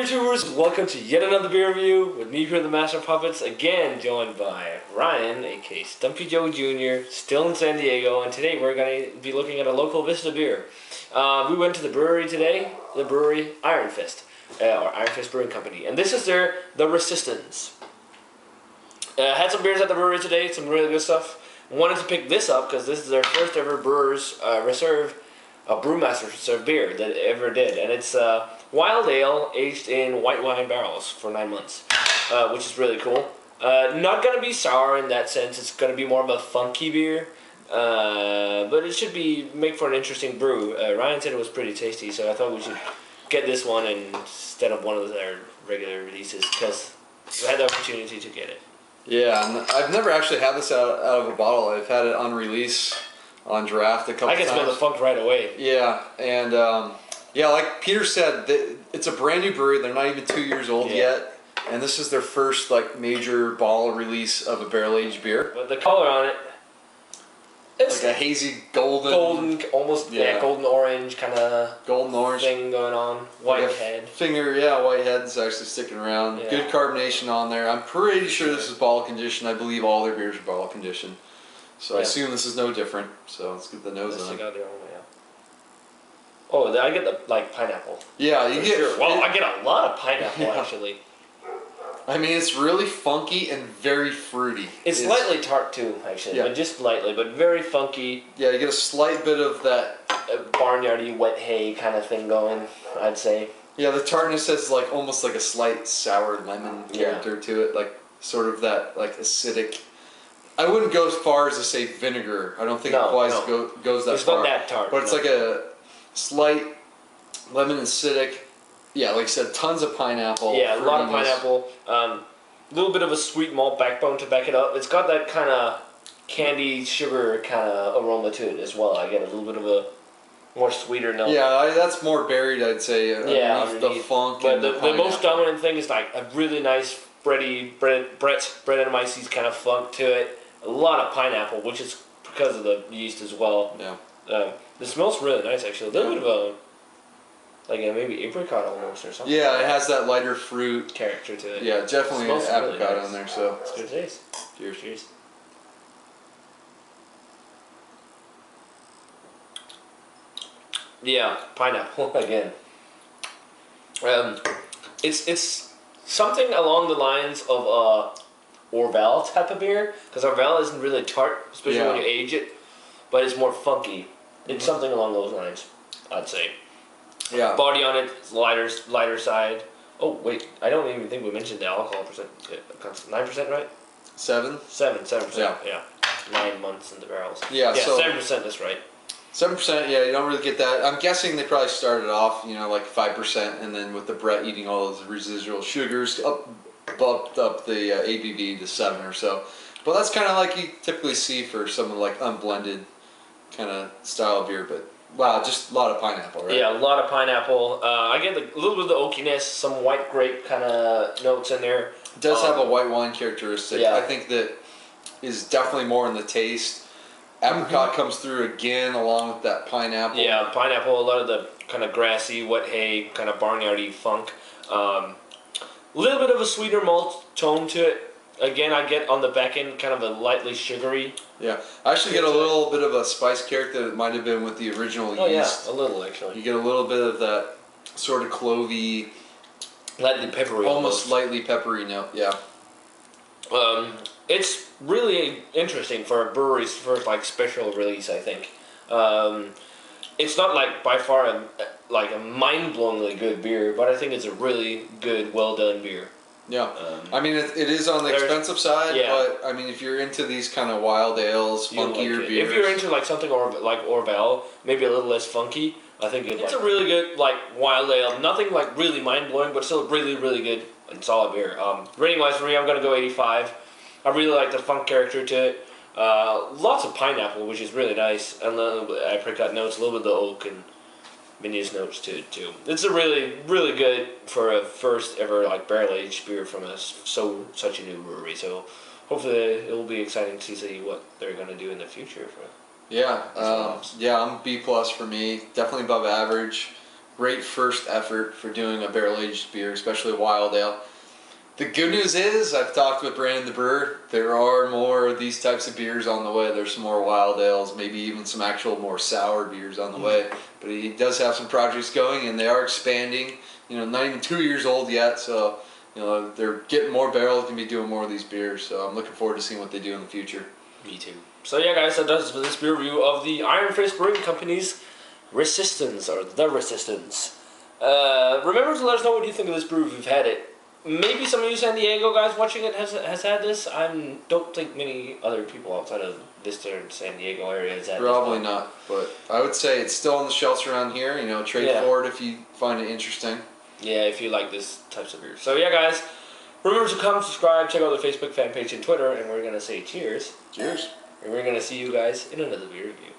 beer tubers, welcome to yet another beer review with me here, the Master of Puppets, again joined by Ryan, aka Stumpy Joe Jr., still in San Diego, and today we're going to be looking at a local Vista beer. We went to the brewery today, the brewery Iron Fist, or Iron Fist Brewing Company, and this is The Resistance. Had some beers at the brewery today, some really good stuff. Wanted to pick this up because this is their first ever Brewers Reserve, a Brewmaster Reserve beer that it ever did, and it's wild ale aged in white wine barrels for 9 months, which is really cool. Not gonna be sour in that sense. It's gonna be more of a funky beer, but it should make for an interesting brew. Ryan said it was pretty tasty, so I thought we should get this one instead of one of their regular releases because we had the opportunity to get it. Yeah, and I've never actually had this out of a bottle. I've had it on release, on draft a couple times. I can smell the funk right away. Yeah, and yeah, like Peter said, it's a brand new brewery. They're not even 2 years old yet, and this is their first like major bottle release of a barrel-aged beer. But the color on it, it's like a hazy golden, almost golden orange kind of golden orange thing going on. White head. White head's actually sticking around. Yeah. Good carbonation on there. I'm pretty sure this is bottle conditioned. I believe all their beers are bottle conditioned. So I assume this is no different. So let's get the nose on it. Oh, I get the pineapple. Yeah, you get. Sure. Well, I get a lot of pineapple actually. I mean, it's really funky and very fruity. It's slightly tart too, actually, but just slightly, but very funky. Yeah, you get a slight bit of that barnyardy wet hay kind of thing going, I'd say. Yeah, the tartness has like almost like a slight sour lemon character to it, like sort of that like acidic. I wouldn't go as far as to say vinegar. I don't think it quite goes that far. It's not that tart. But it's like a slight lemon acidic. Yeah, like I said, tons of pineapple. Yeah, a lot of pineapple. A little bit of a sweet malt backbone to back it up. It's got that kind of candy sugar kind of aroma to it as well. I get a little bit of a more sweeter note. Yeah, that's more buried, I'd say. Underneath the funk. But the most dominant thing is like a really nice bread and mices kind of funk to it. A lot of pineapple, which is because of the yeast as well. Yeah. It smells really nice, actually. A little bit of a maybe apricot almost or something. Yeah, it has that lighter fruit character to it. Yeah, definitely an apricot on there. So it's good taste. Cheers. Cheers. Yeah, pineapple again. It's something along the lines of Orval type of beer, because Orval isn't really tart, especially when you age it, but it's more funky. It's something along those lines, I'd say. Yeah. Body on it, lighter side. Oh wait, I don't even think we mentioned the alcohol percent. 9%, right? 7%. Yeah. 9 months in the barrels. Yeah. Yeah, so 7%. That's right. 7%. Yeah, you don't really get that. I'm guessing they probably started off, like 5%, and then with the Brett eating all those residual sugars, bumped up the ABV to 7 or so. But that's kind of like you typically see for some like unblended kind of style beer, but. Wow, just a lot of pineapple, right? Yeah, a lot of pineapple. I get a little bit of the oakiness, some white grape kind of notes in there. It does have a white wine characteristic. Yeah. I think that is definitely more in the taste. Apricot comes through again along with that pineapple. Yeah, pineapple, a lot of the kind of grassy, wet hay, kind of barnyardy funk. A little bit of a sweeter malt tone to it. Again, I get on the back end kind of a lightly sugary. Yeah, I actually get a little bit of a spice character that might have been with the original yeast. Yeah, a little actually. You get a little bit of that sort of clovey, lightly peppery, almost lightly peppery note. Yeah. It's really interesting for a brewery's first special release. I think. It's not by far a mind-blowingly good beer, but I think it's a really good, well-done beer. Yeah, I mean it is on the expensive side, but I mean if you're into these kind of wild ales, funkier beers, if you're into something like Orval, maybe a little less funky, I think it's a really good wild ale. Nothing really mind blowing, but still really really good and solid beer. Rating wise for me, I'm gonna go 85. I really like the funk character to it. Lots of pineapple, which is really nice, and a little bit of apricot notes, a little bit of the oak and Vineyard's notes to it too. It's a really, really good for a first ever barrel aged beer from such a new brewery. So hopefully it will be exciting to see what they're gonna do in the future. I'm B+ for me. Definitely above average. great first effort for doing a barrel-aged beer, especially a wild ale. The good news is, I've talked with Brandon the brewer, there are more of these types of beers on the way. There's some more wild ales, maybe even some actual more sour beers on the way. But he does have some projects going, and they are expanding. You know, not even 2 years old yet, so you know they're getting more barrels, going to be doing more of these beers. So I'm looking forward to seeing what they do in the future. Me too. So yeah, guys, that does it for this beer review of the Iron Fist Brewing Company's Resistance, or the Resistance. Remember to let us know what you think of this brew if you've had it. Maybe some of you San Diego guys watching it has had this. I don't think many other people outside of Vista and San Diego area has had Probably this. not, but I would say it's still on the shelves around here. You know, trade for it if you find it interesting. Yeah, if you like this types of beer. So yeah, guys, remember to comment, subscribe, check out the Facebook fan page and Twitter, and we're gonna say cheers. Cheers. And we're gonna see you guys in another beer review.